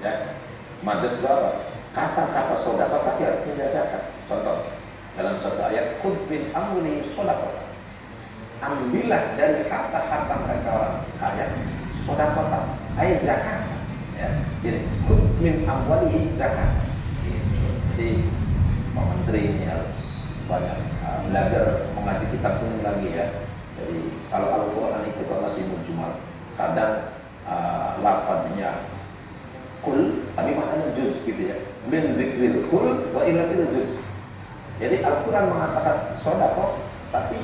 Ya, majas itu apa? Kata-kata sodako tapi artinya zakat. Contoh dalam satu ayat, khudh min amwalihim sodako, ambillah dari harta-harta mereka orang kaya sodako, ay zakat. Ya, jadi khudh min amwalihim zakat. Jadi Pak Menteri ini harus banyak belajar mengaji kitab kuning lagi ya. Jadi kalau Al-Quran itu masih mujmal, kadang lafadznya kul tapi maknanya juz gitu ya, min dzikril kul wa ilatil juz. Jadi Al-Quran mengatakan sodako tapi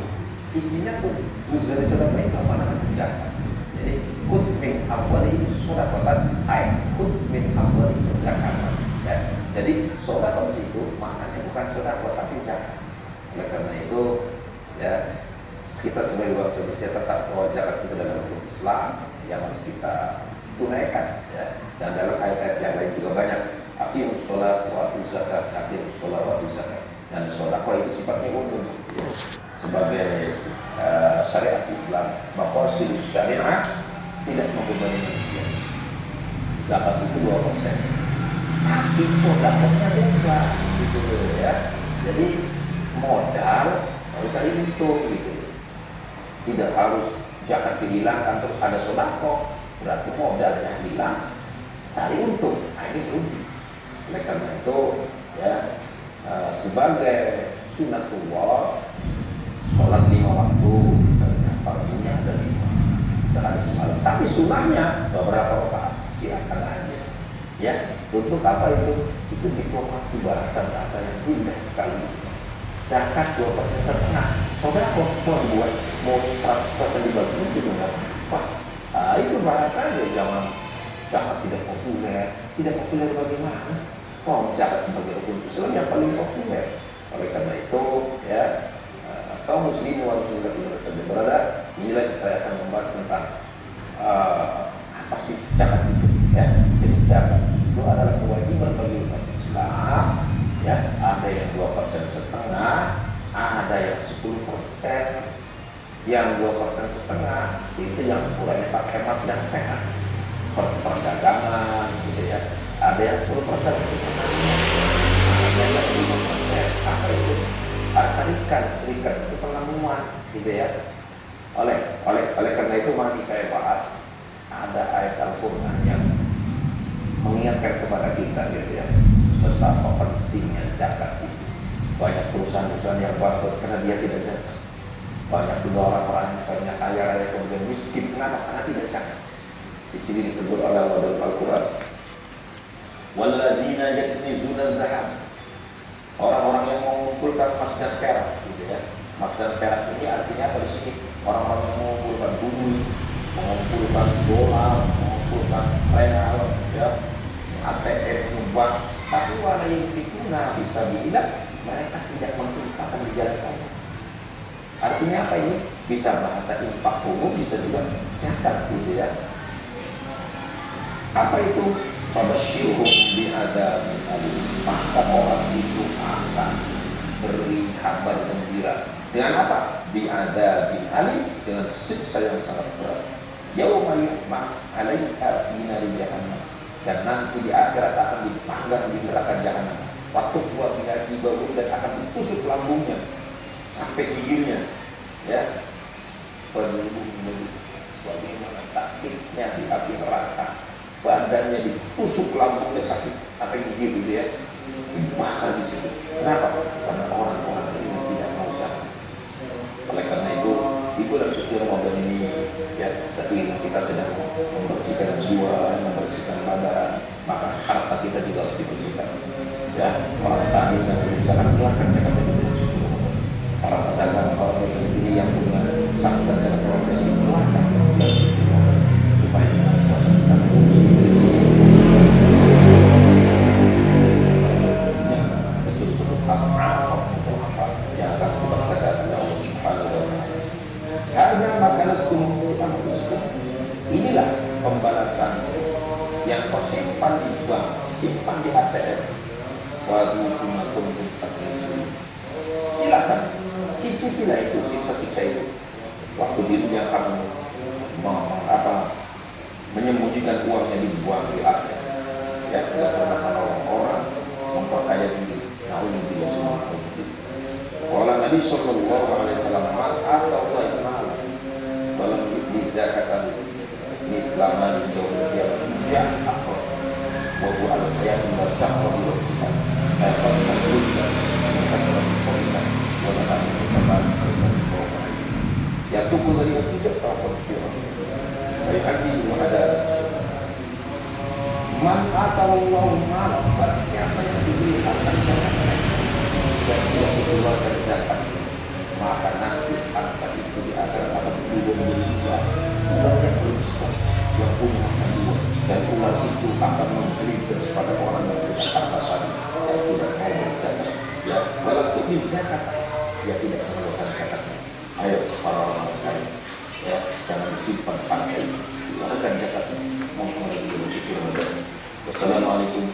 isinya pun juz dari sodako itu apa namanya zakat. Jadi kut min amwalihim sodakotan ay kut min amwalihim zakat ya. Jadi sodako itu maknanya bukan sodako tapi zakat. Oleh karena itu ya, kita sebagai bangsa Indonesia tetap bahwa zakat itu dalam hukum Islam yang harus kita tunaikan ya. Dan dalam ayat-ayat yang lain juga banyak, aqimus sholat wa atuz zakat, aqimus sholat wa atuz zakat. Dan sedekah itu sifatnya umum ya. Sebagai syariat Islam, maqasidus syariah tidak membebani manusia. Zakat itu 2%, tapi sedekahnya bukan gitu ya. Jadi modal harus cari untung gitu. Tidak harus zakat dihilangkan terus ada sedekah, berarti modalnya hilang, cari untung. Nah, ini rugi. Oleh karena itu ya, sebagai sunatullah, sholat 5 waktu, misalnya fardunya ada 5 sehari semalam, tapi sunnahnya beberapa rakaat, silakan aja ya. Untuk apa itu? Itu diplomasi bahasa yang indah sekali. Zakat 2,5%, sodako mau dibuat mau 100% dibagi itu enggak apa. Itu bahasanya jangan zakat tidak populer bagaimana? Zakat sebagai rukun Islam yang paling populer. Oleh karena itu ya, kaum muslimin wal muslimat di mana saja berada, inilah saya akan membahas tentang apa sih zakat itu ya. Jadi zakat itu adalah kewajiban bagi umat Islam ya. Ada yang 2,5%, ada yang 10%, yang 2,5% itu yang ukurannya pakai emas dan perak seperti perdagangan gitu ya. Ada yang 10% itu ada yang 5%, apa itu? Harta rikas itu pengamuan gitu ya. Oleh karena itu mari saya bahas ada ayat Al-Quran yang mengingatkan kepada kita gitu ya, betapa pentingnya zakat itu. Banyak perusahaan-perusahaan yang bangkrut karena dia tidak zakat. Banyak juga orang-orang yang kaya raya kemudian miskin karena tidak zakat. Di sini ditegur oleh Allah dalam Al-Quran, walladzina yaknizuna dzahab, orang-orang yang mengumpulkan emas dan perak gitu ya. Emas dan perak ini artinya apa di sini? Orang-orang yang mengumpulkan bumi, mengumpulkan dolar, mengumpulkan real ya, ATM, bank, tapi wala yunfikuna fisabilillah, mereka tidak menginfakkan di jalan Allah. Artinya apa ini? Bisa bahasa infak umum, bisa juga zakat gitu ya. Apa itu? Fabasyirhum bi'adzabin alim, maka orang itu akan beri kabar gembira dengan apa? Bi'adzabin alim, dengan siksa yang sangat berat. Yauma yuhma 'alaiha fi nari jahannam, dan nanti di akhirat akan dipanggang di neraka jahanam. Waktu buat dihaji bau dan akan ditusuk lambungnya sampai gigirnya ya. Bagaimana sakitnya di api neraka, badannya ditusuk, lambungnya sakit sampai gigir gitu ya, dibakar di situ. Kenapa? Karena orang-orang ini tidak mau zakat. Oleh karena itu di bulan suci Ramadan ini ya, seiring kita sedang membersihkan jiwa, membersihkan badan, maka harta kita juga harus dibersihkan ya. Orang tani yang berusaha keluarkan zakat di bulan suci Ramadan. Para pedagang, para pemilik yang punya sanggup dalam profesi keluarkan bulan suci Ramadan supaya puasa kita betul-betul hafal yang akan diberkati oleh Allah Subhanahu wa Ta'ala. Karena maka nastumul anfusikum, inilah pembalasan yang kau simpan di bank, simpan di ATM. Fadhukumakum taklisun, silakan cicipilah itu siksa-siksa itu. Waktu dirinya kamu menyembunyikan uangnya di buang di ATM ya, sallallahu alaihi wasallam atau malam dalam di zakatan mislaman yang sejak akor wabu al-qiyam wa syahra wa sifat fasal hujjah kasrat sunnah wa nahan kembali sallallahu alaihi ya tubuh dari sejak tahun dari hadis ada man atawallahu malam barang siapa yang diberi harta dan tidak dikeluarkan zakat maka nanti harta itu di akhirat akan berubah menjadi uang yang berbesar yang punya akan dua dan uang itu akan memberi kepada orang yang punya harta saja yang tidak mau berzakat ya walaupun di zakat ya tidak mengeluarkan zakatnya. Ayo para orang kaya ya jangan disimpan pantai keluarkan zakatnya mau menjadi suci Ramadan. Wassalamualaikum